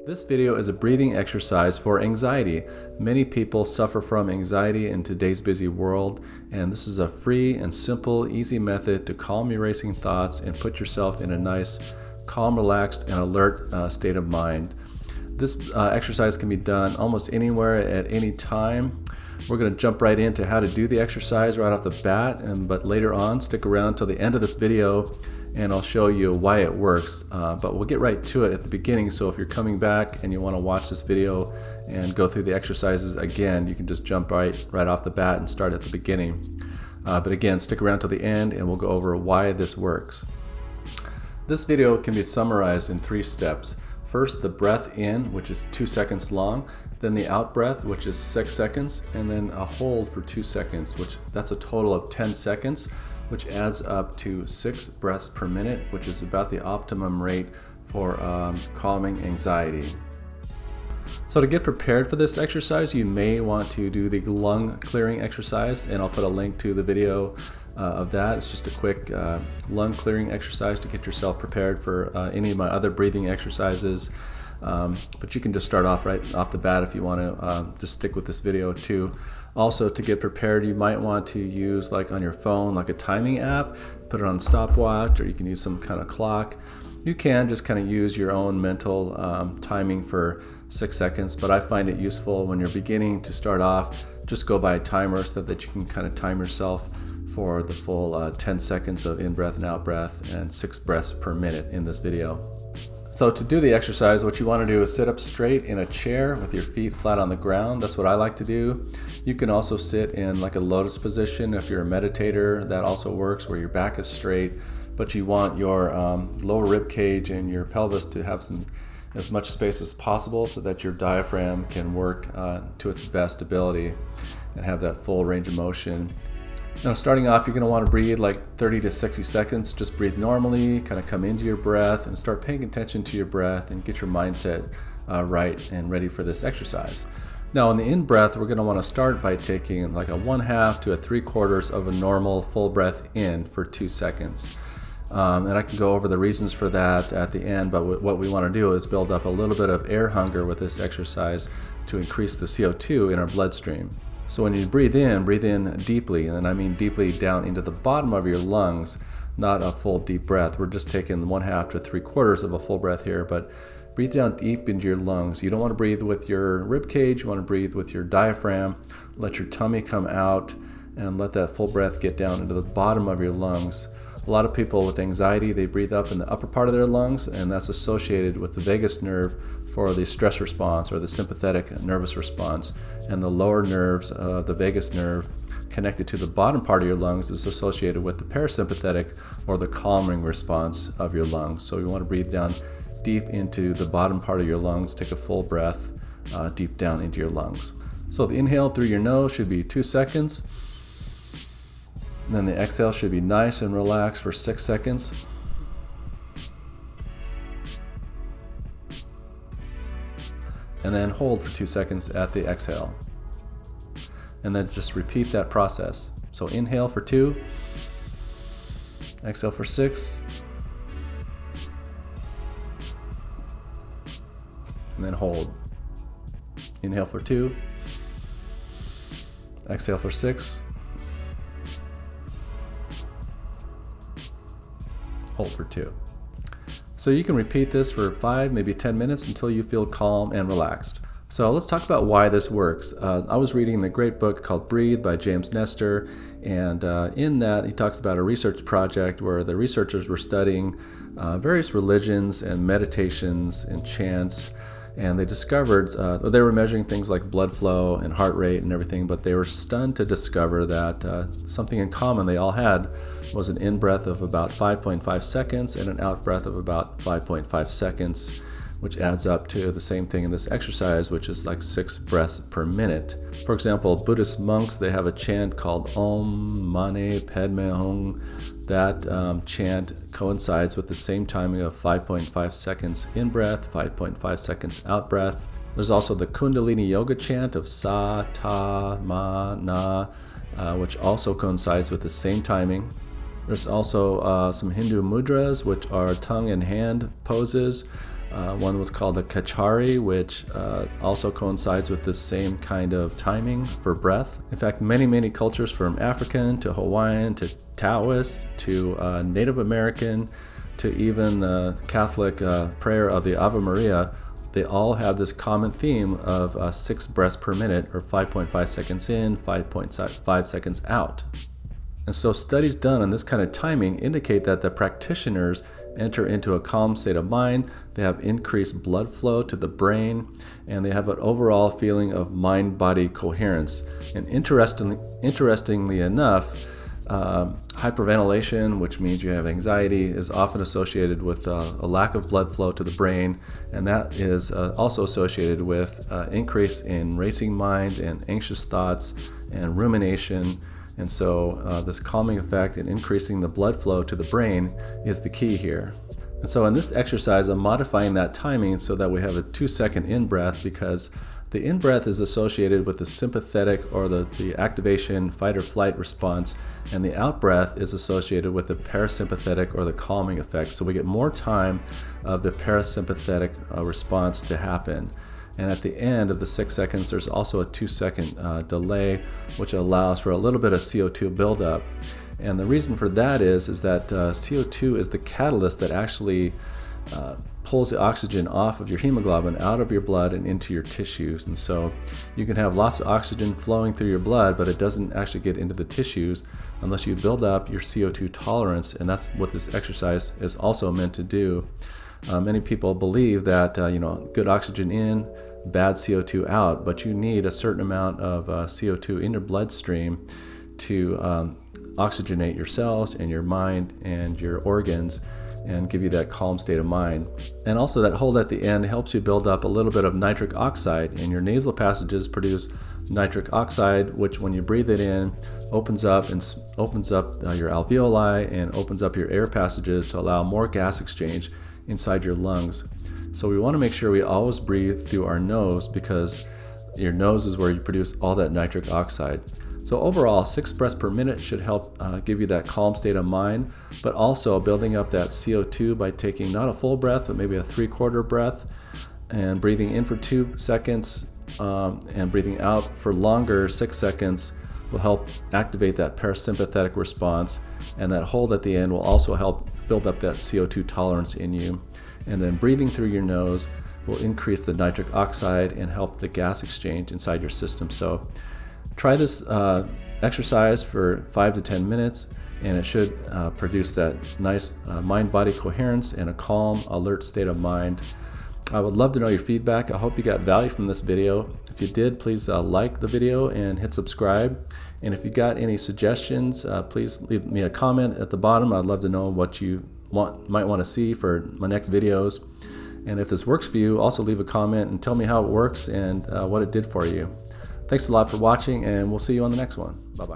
This video is a breathing exercise for anxiety. Many people suffer from anxiety in today's busy world, and this is a free and simple, easy method to calm your racing thoughts and put yourself in a nice, calm, relaxed, and alert state of mind. This exercise can be done almost anywhere at any time. We're going to jump right into how to do the exercise right off the bat, but later on, stick around till the end of this video and I'll show you why it works. But we'll get right to it at the beginning, so if you're coming back and you want to watch this video and go through the exercises again, you can just jump right off the bat and start at the beginning. But again, stick around till the end and we'll go over why this works. This video can be summarized in 3 steps. First, the breath in, which is 2 seconds long, then the out breath, which is 6 seconds, and then a hold for 2 seconds, that's a total of 10 seconds, which adds up to 6 breaths per minute, which is about the optimum rate for calming anxiety. So to get prepared for this exercise, you may want to do the lung clearing exercise, and I'll put a link to the video of that. It's just a quick lung clearing exercise to get yourself prepared for any of my other breathing exercises. But you can just start off right off the bat if you want to just stick with this video too. Also, to get prepared, you might want to use, like on your phone, like a timing app, put it on stopwatch, or you can use some kind of clock. You can just kind of use your own mental timing for 6 seconds, but I find it useful when you're beginning to start off, just go by a timer so that you can kind of time yourself for the full 10 seconds of in-breath and out-breath and 6 breaths per minute in this video. So to do the exercise, what you want to do is sit up straight in a chair with your feet flat on the ground. That's what I like to do. You can also sit in like a lotus position if you're a meditator. That also works, where your back is straight, but you want your lower rib cage and your pelvis to have as much space as possible so that your diaphragm can work to its best ability and have that full range of motion. Now, starting off, you're going to want to breathe like 30 to 60 seconds. Just breathe normally, kind of come into your breath and start paying attention to your breath and get your mindset right and ready for this exercise. Now, on the in-breath, we're going to want to start by taking like a 1/2 to a 3/4 of a normal full breath in for 2 seconds. And I can go over the reasons for that at the end, but what we want to do is build up a little bit of air hunger with this exercise to increase the CO2 in our bloodstream. So when you breathe in deeply, and I mean deeply down into the bottom of your lungs, not a full deep breath. We're just taking 1/2 to 3/4 of a full breath here, but breathe down deep into your lungs. You don't want to breathe with your rib cage, you want to breathe with your diaphragm. Let your tummy come out and let that full breath get down into the bottom of your lungs. A lot of people with anxiety, they breathe up in the upper part of their lungs, and that's associated with the vagus nerve for the stress response or the sympathetic nervous response. And the lower nerves, the vagus nerve connected to the bottom part of your lungs, is associated with the parasympathetic or the calming response of your lungs. So you want to breathe down deep into the bottom part of your lungs. Take a full breath deep down into your lungs. So the inhale through your nose should be 2 seconds. And then the exhale should be nice and relaxed for 6 seconds. And then hold for 2 seconds at the exhale. And then just repeat that process. So inhale for 2, exhale for 6, and then hold. Inhale for 2, exhale for 6, hold for 2. So you can repeat this for 5, maybe 10 minutes until you feel calm and relaxed. So let's talk about why this works. I was reading the great book called Breathe by James Nestor, and in that he talks about a research project where the researchers were studying various religions and meditations and chants, and they discovered, they were measuring things like blood flow and heart rate and everything, but they were stunned to discover that something in common they all had was an in-breath of about 5.5 seconds and an out-breath of about 5.5 seconds, which adds up to the same thing in this exercise, which is like 6 breaths per minute. For example, Buddhist monks, they have a chant called Om Mani Padme Hum. That chant coincides with the same timing of 5.5 seconds in-breath, 5.5 seconds out-breath. There's also the Kundalini Yoga chant of Sa, Ta, Ma, Na, which also coincides with the same timing. There's also some Hindu mudras, which are tongue and hand poses, One was called the Kachari, which also coincides with this same kind of timing for breath. In fact, many cultures, from African to Hawaiian to Taoist to Native American to even the Catholic prayer of the Ave Maria, they all have this common theme of 6 breaths per minute, or 5.5 seconds in, 5.5 seconds out. And so studies done on this kind of timing indicate that the practitioners enter into a calm state of mind, they have increased blood flow to the brain, and they have an overall feeling of mind-body coherence. And interestingly enough, hyperventilation, which means you have anxiety, is often associated with a lack of blood flow to the brain, and that is also associated with increase in racing mind and anxious thoughts and rumination. And so this calming effect and increasing the blood flow to the brain is the key here. And so in this exercise, I'm modifying that timing so that we have a 2-second in-breath, because the in-breath is associated with the sympathetic, or the activation fight or flight response, and the out-breath is associated with the parasympathetic, or the calming effect. So we get more time of the parasympathetic response to happen. And at the end of the 6 seconds, there's also a 2-second delay, which allows for a little bit of CO2 buildup. And the reason for that is that CO2 is the catalyst that actually pulls the oxygen off of your hemoglobin out of your blood and into your tissues. And so you can have lots of oxygen flowing through your blood, but it doesn't actually get into the tissues unless you build up your CO2 tolerance. And that's what this exercise is also meant to do. Many people believe that good oxygen in, bad CO2 out, but you need a certain amount of CO2 in your bloodstream to oxygenate your cells and your mind and your organs and give you that calm state of mind. And also that hold at the end helps you build up a little bit of nitric oxide, and your nasal passages produce nitric oxide, which when you breathe it in opens up your alveoli and opens up your air passages to allow more gas exchange inside your lungs. So we want to make sure we always breathe through our nose, because your nose is where you produce all that nitric oxide. So overall, 6 breaths per minute should help give you that calm state of mind, but also building up that CO2 by taking not a full breath, but maybe a 3/4 breath, and breathing in for 2 seconds and breathing out for longer, 6 seconds, will help activate that parasympathetic response. And that hold at the end will also help build up that CO2 tolerance in you. And then breathing through your nose will increase the nitric oxide and help the gas exchange inside your system. So try this exercise for 5 to 10 minutes, and it should produce that nice mind-body coherence and a calm, alert state of mind. I would love to know your feedback. I hope you got value from this video. If you did, please like the video and hit subscribe. And if you got any suggestions, please leave me a comment at the bottom. I'd love to know what you might want to see for my next videos. And if this works for you, also leave a comment and tell me how it works and what it did for you. Thanks a lot for watching, and we'll see you on the next one. Bye-bye.